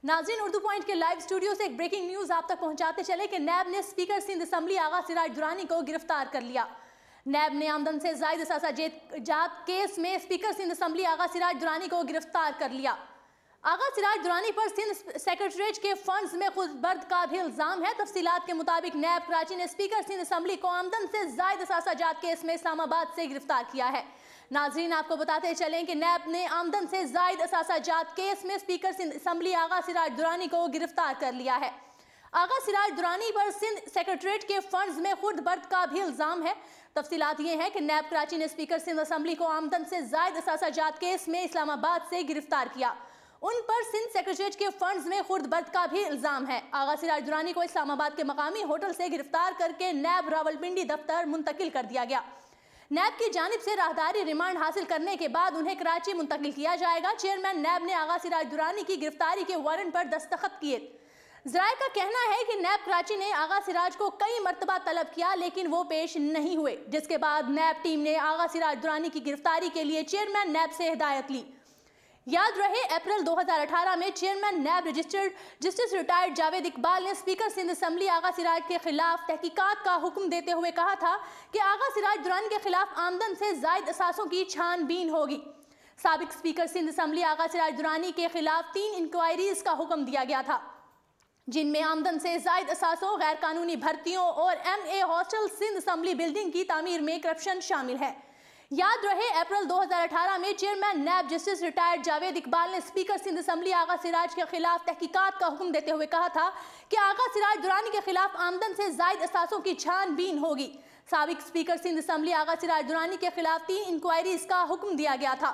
नाज़रीन, उर्दू पॉइंट के live studio से एक ब्रेकिंग न्यूज आप तक पहुंचाते चले कि नैब ने स्पीकर सिंध असम्बली आगा सिराज दुरानी को गिरफ्तार कर लिया। नैब ने आमदन से जायद असासा जात केस में स्पीकर सिंध असम्बली आगा सिराज दुरानी को गिरफ्तार कर लिया। आगा सिराज दुरानी पर सिंध सेक्रेटरीट के फंड्स में खुदबर्द का भी इल्जाम है। तफसीलात के मुताबिक नैब कराची ने स्पीकर सिंध असम्बली को आमदन से जायद असासा जात केस में इस्लामाबाद से गिरफ्तार किया है। नाजरीन, आपको बताते चलें कि नैब ने आमदन से जायद असासा जात केस में स्पीकर सिंध असम्बली आगा सिराज दुरानी को गिरफ्तार कर लिया है। आगा सिराज दुरानी पर सिंध सेक्रेटरीट के फंड्स में खुदबर्द का भी इल्जाम है। तफसीलात ये हैं कि नैब कराची ने स्पीकर सिंध असम्बली को आमदन से जायद असासा जात केस में इस्लामाबाद से गिरफ्तार किया। उन पर सिंध सेक्रेटरीट के फंड्स में खुदबर्द का भी इल्जाम है। आगा सिराज दुरानी को इस्लामाबाद के मकामी होटल से गिरफ्तार करके नैब रावलपिंडी दफ्तर मुंतकिल कर दिया गया। नैब की जानिब से राहदारी रिमांड हासिल करने के बाद उन्हें कराची मुंतकिल किया जाएगा। चेयरमैन नैब ने आगा सिराज दुरानी की गिरफ्तारी के वारंट पर दस्तखत किए। ज़राए का कहना है कि नैब कराची ने आगा सिराज को कई मरतबा तलब किया लेकिन वो पेश नहीं हुए, जिसके बाद नैब टीम ने आगा सिराज दुरानी की गिरफ्तारी के लिए चेयरमैन नैब से हिदायत ली। याद रहे, अप्रैल 2018 में chairman NAB registered justice retired Javed Iqbal ने स्पीकर सिंध असम्बली आगा सिराज के खिलाफ तहकीकात का हुक्म देते हुए कहा था कि आगा सिराज दुरानी के खिलाफ आमदन से जायद असासों की छानबीन होगी। साबिक स्पीकर सिंध असम्बली आगा सिराज दुरानी के खिलाफ 3 इंक्वायरीज का हुक्म दिया गया था, जिनमें आमदन से जायद असासों, गैर कानूनी भर्तियों और MA hostel Sindh assembly building की तामीर में करप्शन शामिल है। याद रहे, अप्रैल 2018 में chairman NAB justice retired Javed Iqbal ने स्पीकर सिंध असम्बली आगा सिराज के खिलाफ तहकीकात का हुक्म देते हुए कहा था कि आगा सिराज दुरानी के खिलाफ आमदन से जायद असासों की छानबीन होगी। साबिक स्पीकर सिंध असम्बली आगा सिराज दुरानी के खिलाफ 3 इंक्वायरीज का हुक्म दिया गया था,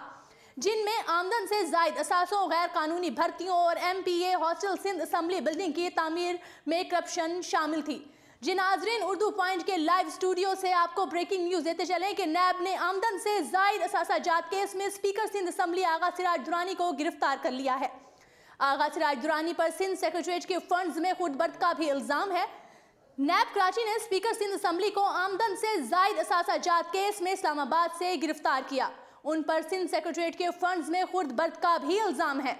जिनमें आमदन से जायद असासों, गैर कानूनी भर्तियों और MPA hostel Sindh assembly building की तामीर में करप्शन शामिल थी। जी नाजरीन, उर्दू पॉइंट के लाइव स्टूडियो से आपको ब्रेकिंग न्यूज देते चले कि नैब ने आमदन से जायद असासा जात केस में स्पीकर सिंध असम्बली आगा सिराज दुरानी को गिरफ्तार कर लिया है। आगा सिराज दुरानी पर सिंध सेक्रेटरीट के फंड्स में खुदबर्द का भी इल्जाम है। नैब कराची ने स्पीकर सिंध असम्बली को आमदन से जायद असासा जात केस में इस्लामाबाद से गिरफ्तार किया। उन पर सिंध सेक्रेटरीट के फंड्स में खुदबर्द का भी इल्जाम है।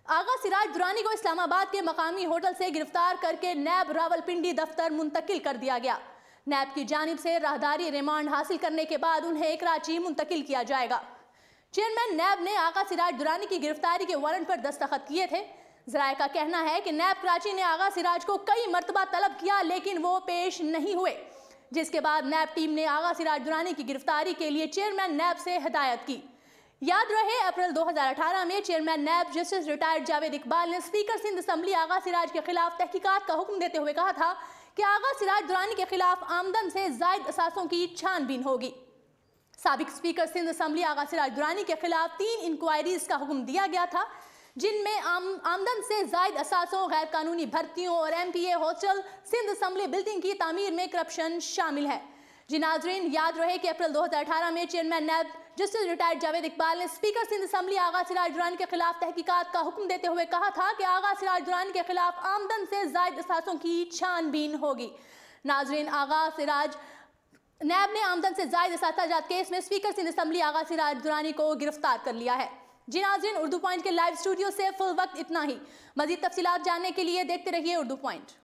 आगा सिराज दुरानी को इस्लामाबाद के मकामी होटल से गिरफ्तार करके नैब रावलपिंडी दफ्तर मुंतकिल कर दिया गया। नैब की जानिब से राहदारी रिमांड हासिल करने के बाद उन्हें कराची मुंतकिल किया जाएगा। चेयरमैन नैब ने आगा सिराज दुरानी की गिरफ्तारी के वारंट पर दस्तखत किए थे। ज़राए का कहना है कि नैब कराची ने आगा सिराज को कई मरतबा तलब किया लेकिन वो पेश नहीं हुए, जिसके बाद नैब टीम ने आगा सिराज दुरानी की गिरफ्तारी के लिए चेयरमैन नैब से हिदायत की। याद रहे, अप्रैल 2018 में chairman NAB justice retired Javed Iqbal ने स्पीकर सिंध असम्बली आगा सिराज के खिलाफ तहकीकात का हुक्म देते हुए कहा था कि आगा सिराज दुरानी के खिलाफ आमदन से जायद असासों की छानबीन होगी। साबिक स्पीकर सिंध असम्बली आगा सिराज दुरानी के खिलाफ 3 इंक्वायरीज का हुक्म दिया गया था, जिनमें आमदन से जायद असासों, गैर कानूनी भर्तियों और MPA hostel Sindh assembly building की तामीर में करप्शन शामिल है। जी नाजरीन, याद रहे कि अप्रैल 2018 में chairman NAB justice retired Javed Iqbal ने स्पीकर सिंध असम्बली आगा सिराज दुरानी के खिलाफ तहकीकात का हुक्म देते हुए कहा था कि आगा सिराज दुरानी के खिलाफ आमदन से जायद असासों की छानबीन होगी। नाजरीन, आगा सिराज नैब ने आमदन से जायद असासा जात केस में स्पीकर सिंध असम्बली आगा सिराज दुरानी को गिरफ्तार कर लिया है। जी नाजरीन, उर्दू पॉइंट के लाइव स्टूडियो से फुल वक्त इतना ही। मजीद तफसीलात जानने के लिए देखते रहिए उर्दू पॉइंट।